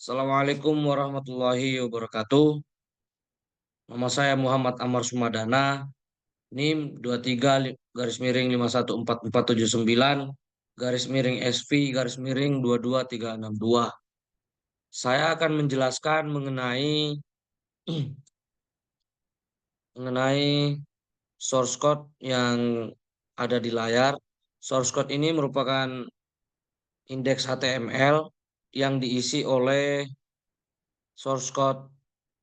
Assalamualaikum warahmatullahi wabarakatuh. Nama saya Muhammad Amar Sumadana, NIM 23 garis miring 5144479 garis miring SV garis miring 22362. Saya akan menjelaskan mengenai source code yang ada di layar. Source code ini merupakan indeks HTML yang diisi oleh source code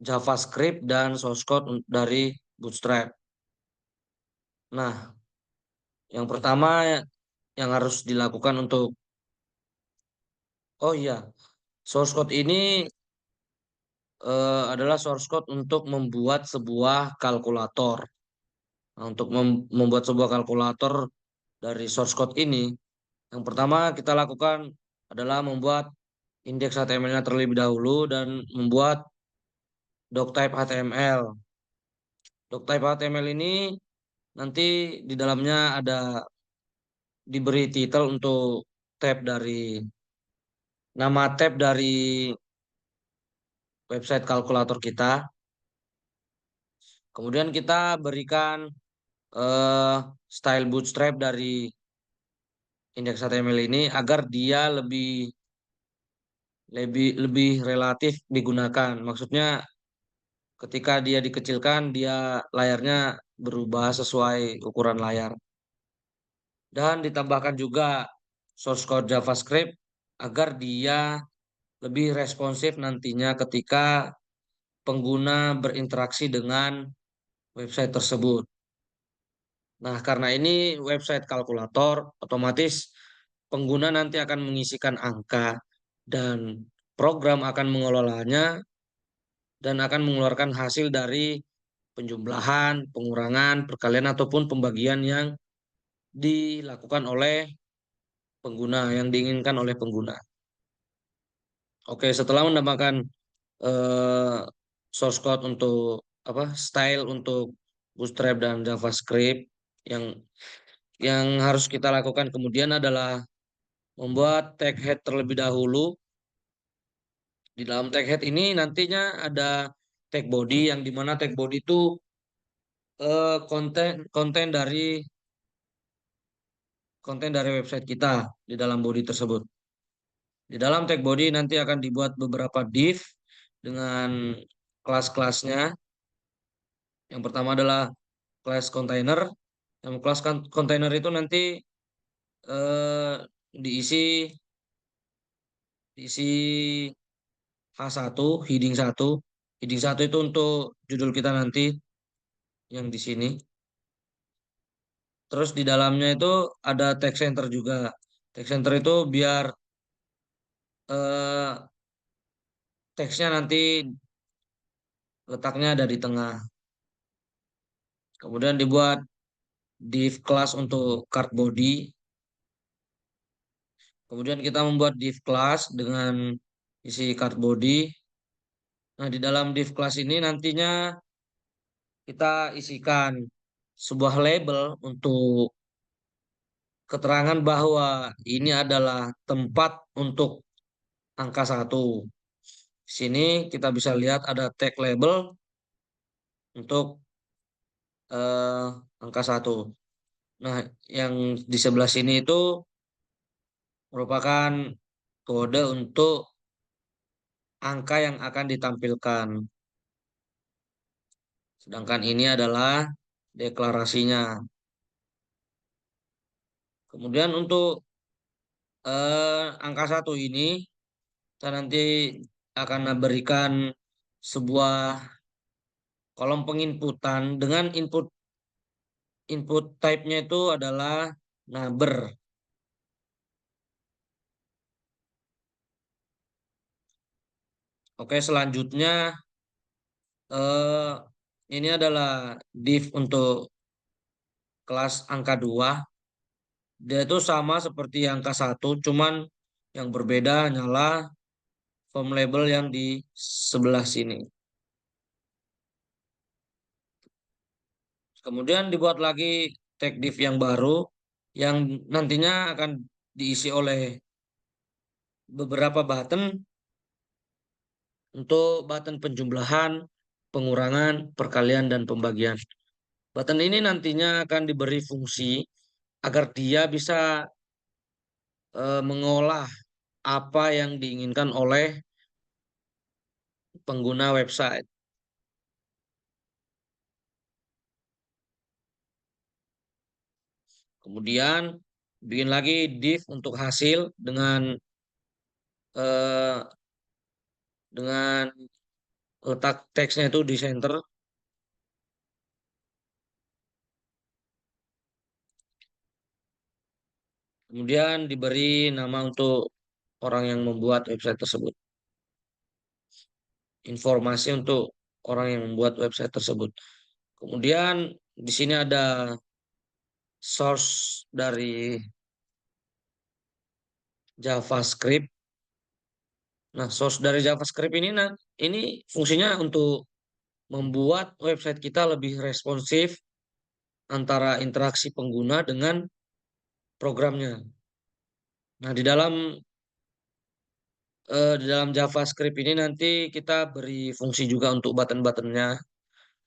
JavaScript dan source code dari Bootstrap. Nah, yang pertama yang harus dilakukan oh iya, source code ini adalah source code untuk membuat sebuah kalkulator. Nah, untuk membuat sebuah kalkulator dari source code ini, yang pertama kita lakukan adalah membuat indeks HTML-nya terlebih dahulu dan membuat doctype HTML. Doctype HTML ini nanti di dalamnya ada diberi title untuk tab dari nama tab dari website kalkulator kita. Kemudian kita berikan eh, style bootstrap dari indeks HTML ini agar dia lebih lebih lebih relatif digunakan. Maksudnya ketika dia dikecilkan dia layarnya berubah sesuai ukuran layar. Dan ditambahkan juga source code JavaScript agar dia lebih responsif nantinya ketika pengguna berinteraksi dengan website tersebut. Nah, karena ini website kalkulator, otomatis pengguna nanti akan mengisikan angka dan program akan mengelolanya dan akan mengeluarkan hasil dari penjumlahan, pengurangan, perkalian ataupun pembagian yang dilakukan oleh pengguna, yang diinginkan oleh pengguna. Oke, setelah menambahkan eh, source code untuk style untuk Bootstrap dan JavaScript yang harus kita lakukan kemudian adalah membuat tag head terlebih dahulu. Di dalam tag head ini nantinya ada tag body yang dimana tag body itu konten konten dari website kita di dalam body tersebut. Di dalam tag body nanti akan dibuat beberapa div dengan kelas-kelasnya. Yang pertama adalah class container. Yang kelas container itu nanti eh, diisi diisi H1, heading 1. Heading 1 itu untuk judul kita nanti yang di sini. Terus di dalamnya itu ada text center juga. Text center itu biar eh, teksnya nanti letaknya ada di tengah. Kemudian dibuat div class untuk card body. Kemudian kita membuat div class dengan isi card body. Nah, di dalam div class ini nantinya kita isikan sebuah label untuk keterangan bahwa ini adalah tempat untuk angka satu. Di sini kita bisa lihat ada tag label untuk eh, angka satu. Nah, yang di sebelah sini itu merupakan kode untuk angka yang akan ditampilkan. Sedangkan ini adalah deklarasinya. Kemudian untuk angka satu ini kita nanti akan berikan sebuah kolom penginputan dengan input input type-nya itu adalah number. Oke, selanjutnya eh, ini adalah div untuk kelas angka 2. Dia itu sama seperti angka satu, cuman yang berbeda hanyalah form label yang di sebelah sini. Kemudian dibuat lagi tag div yang baru yang nantinya akan diisi oleh beberapa button untuk button penjumlahan, pengurangan, perkalian, dan pembagian. Button ini nantinya akan diberi fungsi agar dia bisa mengolah apa yang diinginkan oleh pengguna website. Kemudian bikin lagi div untuk hasil eh, dengan letak teksnya itu di center. Kemudian diberi nama untuk orang yang membuat website tersebut. Informasi untuk orang yang membuat website tersebut. Kemudian di sini ada source dari JavaScript. Nah, source dari JavaScript ini ini fungsinya untuk membuat website kita lebih responsif antara interaksi pengguna dengan programnya. Nah, di dalam JavaScript ini nanti kita beri fungsi juga untuk button-buttonnya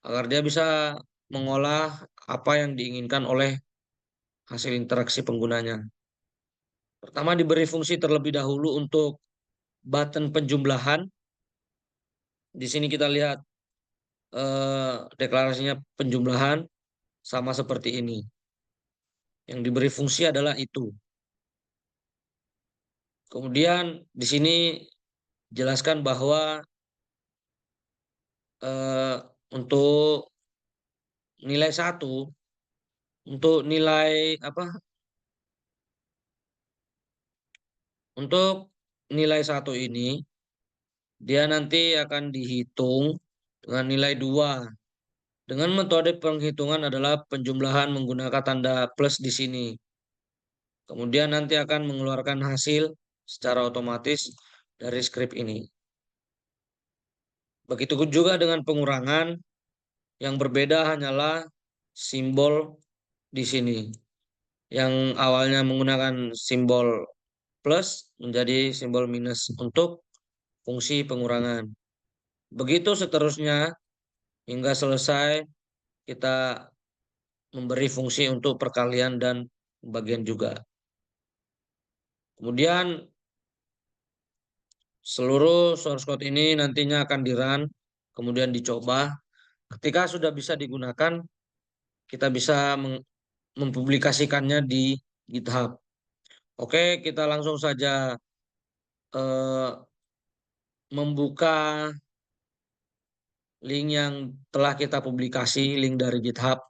agar dia bisa mengolah apa yang diinginkan oleh hasil interaksi penggunanya. Pertama diberi fungsi terlebih dahulu untuk button penjumlahan. Di sini kita lihat deklarasinya penjumlahan sama seperti ini. Yang diberi fungsi adalah itu. Kemudian di sini jelaskan bahwa eh, untuk nilai satu, untuk nilai apa? Untuk nilai satu ini dia nanti akan dihitung dengan nilai 2. Dengan metode penghitungan adalah penjumlahan menggunakan tanda plus di sini. Kemudian nanti akan mengeluarkan hasil secara otomatis dari script ini. Begitu juga dengan pengurangan, yang berbeda hanyalah simbol di sini. Yang awalnya menggunakan simbol plus menjadi simbol minus untuk fungsi pengurangan. Begitu seterusnya hingga selesai kita memberi fungsi untuk perkalian dan pembagian juga. Kemudian seluruh source code ini nantinya akan di-run, kemudian dicoba. Ketika sudah bisa digunakan, kita bisa mempublikasikannya di GitHub. Oke, kita langsung saja eh, membuka link yang telah kita publikasi, link dari GitHub.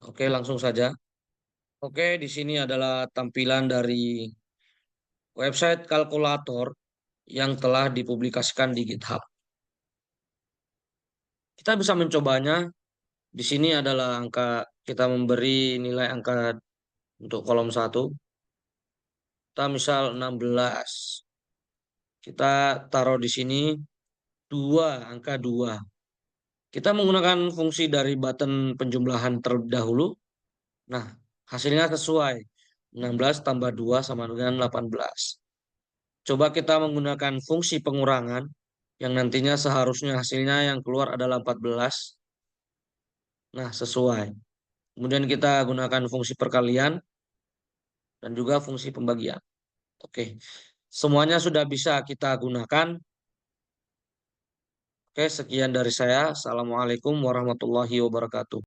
Oke, langsung saja. Oke, di sini adalah tampilan dari website kalkulator yang telah dipublikasikan di GitHub. Kita bisa mencobanya. Di sini adalah angka, kita memberi nilai angka untuk kolom 1. Kita misal 16. Kita taruh di sini 2, angka 2. Kita menggunakan fungsi dari button penjumlahan terlebih dahulu. Nah, hasilnya sesuai. 16 tambah 2 sama dengan 18. Coba kita menggunakan fungsi pengurangan yang nantinya seharusnya hasilnya yang keluar adalah 14. Nah, sesuai. Kemudian kita gunakan fungsi perkalian dan juga fungsi pembagian. Oke. Semuanya sudah bisa kita gunakan. Oke, sekian dari saya. Assalamualaikum warahmatullahi wabarakatuh.